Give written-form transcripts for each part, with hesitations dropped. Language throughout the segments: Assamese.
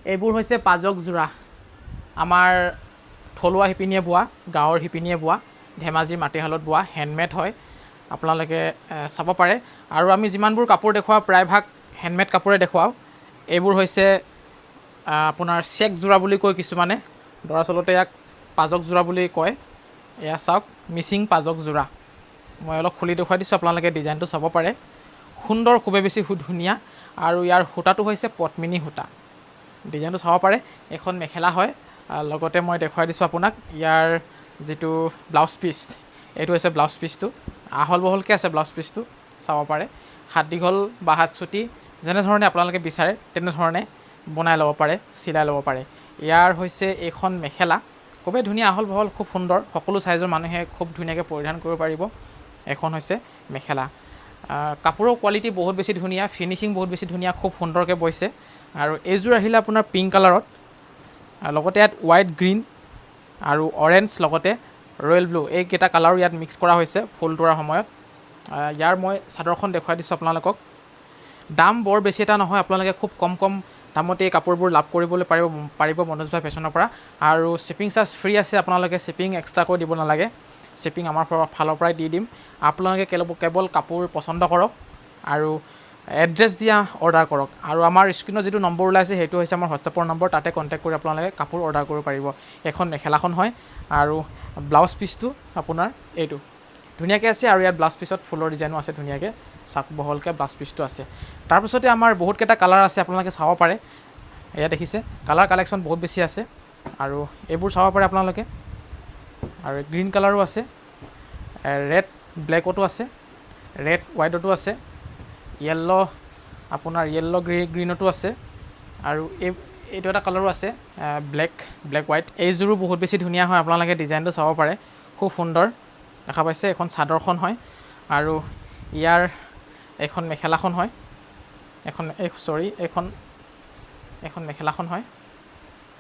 এইবোৰ হৈছে পাজক যোৰা। আমাৰ থলুৱা শিপিনীয়ে বোৱা, গাঁৱৰ শিপিনীয়ে বোৱা, ধেমাজিৰ মাটিশালত বোৱা, হেণ্ডমেড হয়। আপোনালোকে চাব পাৰে। আৰু আমি যিমানবোৰ কাপোৰ দেখুৱাওঁ প্ৰায়ভাগ হেণ্ডমেড কাপোৰে দেখুৱাওঁ। এইবোৰ হৈছে আপোনাৰ চেক যোৰা বুলি কয় কিছুমানে, দৰাচলতে ইয়াক পাজক যোৰা বুলি কয়। এয়া চাওক, মিচিং পাজক যোৰা। মই অলপ খুলি দেখুৱাই দিছোঁ, আপোনালোকে ডিজাইনটো চাব পাৰে। সুন্দৰ, খুবেই বেছি ধুনীয়া। আৰু ইয়াৰ সূতাটো হৈছে পদ্মিনী সূতা। ডিজাইনটো চাব পাৰে। এখন মেখেলা হয়। লগতে মই দেখুৱাই দিছোঁ আপোনাক ইয়াৰ যিটো ব্লাউজ পিচ, এইটো হৈছে ব্লাউজ পিচটো। আহল বহলকৈ আছে ব্লাউজ পিচটো, চাব পাৰে। হাত দীঘল বা হাত চুটি যেনেধৰণে আপোনালোকে বিচাৰে তেনেধৰণে বনাই ল'ব পাৰে, চিলাই ল'ব পাৰে। ইয়াৰ হৈছে এইখন মেখেলা, খুবেই ধুনীয়া, আহল বহল, খুব সুন্দৰ। সকলো চাইজৰ মানুহে খুব ধুনীয়াকৈ পৰিধান কৰিব পাৰিব। এখন হৈছে মেখেলা। কাপোৰৰ কোৱালিটি বহুত বেছি ধুনীয়া, ফিনিচিং বহুত বেছি ধুনীয়া, খুব সুন্দৰকৈ বৈছে। আৰু এইযোৰ আহিলে আপোনাৰ পিংক কালাৰত, লগতে ইয়াত হোৱাইট, গ্ৰীণ আৰু অৰেঞ্জ, লগতে ৰয়েল ব্লু, এইকেইটা কালাৰো ইয়াত মিক্স কৰা হৈছে ফুল তোলাৰ সময়ত। ইয়াৰ মই চাদৰখন দেখুৱাই দিছোঁ আপোনালোকক। দাম বৰ বেছি এটা নহয়, আপোনালোকে খুব কম দামতে এই কাপোৰবোৰ লাভ কৰিবলৈ পাৰিব মনোজ ভাই ফেশ্বনৰ পৰা। আৰু শ্বিপিং চাৰ্জ ফ্ৰী আছে, আপোনালোকে শ্বিপিং এক্সট্ৰাকৈ দিব নালাগে। শ্বিপিং আমাৰ ফালৰ পৰাই দি দিম। আপোনালোকে কেৱল কাপোৰ পচন্দ কৰক আৰু এড্ৰেছ দিয়া অৰ্ডাৰ কৰক। আৰু আমাৰ স্ক্ৰীণত যিটো নম্বৰ ওলাইছে সেইটো হৈছে আমাৰ হোৱাটছআপৰ নম্বৰ, তাতে কণ্টেক্ট কৰি আপোনালোকে কাপোৰ অৰ্ডাৰ কৰিব পাৰিব। এখন মেখেলাখন হয় আৰু ব্লাউজ পিচটো আপোনাৰ এইটো ধুনীয়াকৈ আছে। আৰু ইয়াত ব্লাউজ পিচত ফুলৰ ডিজাইনো আছে, ধুনীয়াকৈ চাক বহলকৈ ব্লাউজ পিচটো আছে। তাৰপিছতে আমাৰ বহুতকেইটা কালাৰ আছে, আপোনালোকে চাব পাৰে। এয়া দেখিছে, কালাৰ কালেকশ্যন বহুত বেছি আছে। আৰু এইবোৰ চাব পাৰে আপোনালোকে। আৰু গ্ৰীণ কালাৰো আছে, ৰেড ব্লেকতো আছে, ৰেড হোৱাইটতো আছে, আপোনাৰ য়েল্ল' গ্ৰীণতো আছে। আৰু এইটো এটা কালাৰো আছে, ব্লেক হোৱাইট। এইযোৰো বহুত বেছি ধুনীয়া হয়, আপোনালোকে ডিজাইনটো চাব পাৰে, খুব সুন্দৰ দেখা পাইছে। এখন চাদৰখন হয় আৰু ইয়াৰ এখন মেখেলাখন হয়, এখন মেখেলাখন হয়।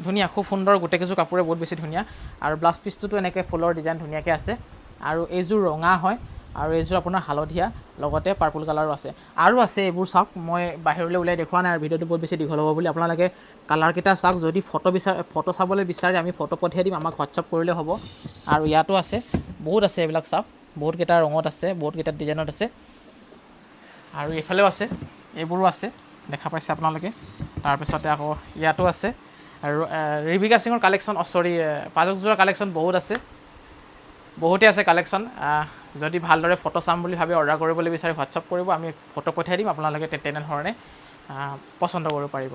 ধুনীয়া, খুব সুন্দৰ, গোটেইকেইযোৰ কাপোৰে বহুত বেছি ধুনীয়া। আৰু ব্লাউজ পিচটোতো এনেকৈ ফুলৰ ডিজাইন ধুনীয়াকৈ আছে। আৰু এইযোৰ ৰঙা হয়, আৰু এইযোৰ আপোনাৰ হালধীয়া, লগতে পাৰ্পল কালাৰো আছে। আৰু আছে এইবোৰ চাওক, মই বাহিৰলৈ উলিয়াই দেখুওৱা নাই আৰু ভিডিঅ'টো বহুত বেছি দীঘল হ'ব বুলি। আপোনালোকে কালাৰকেইটা চাওক। যদি ফটো চাবলৈ বিচাৰে আমি ফটো পঠিয়াই দিম, আমাক হোৱাটছআপ কৰিলে হ'ব। আৰু ইয়াতো আছে, বহুত আছে, এইবিলাক চাওক, বহুতকেইটা ৰঙত আছে, বহুতকেইটা ডিজাইনত আছে। আৰু এইফালেও আছে, এইবোৰো আছে, দেখা পাইছে আপোনালোকে। তাৰপিছতে আকৌ ইয়াতো আছে। আৰু ৰিবিকা সিঙৰ কালেকশ্যন, পাজকযোৰৰ কালেকশ্যন বহুত আছে, বহুতেই আছে কালেকশ্যন। যদি ভালদৰে ফটো চাম বুলি ভাবি অৰ্ডাৰ কৰিবলৈ বিচাৰে হোৱাটছআপ কৰিব, আমি ফটো পঠিয়াই দিম, আপোনালোকে তেনেধৰণে পচন্দ কৰিব পাৰিব।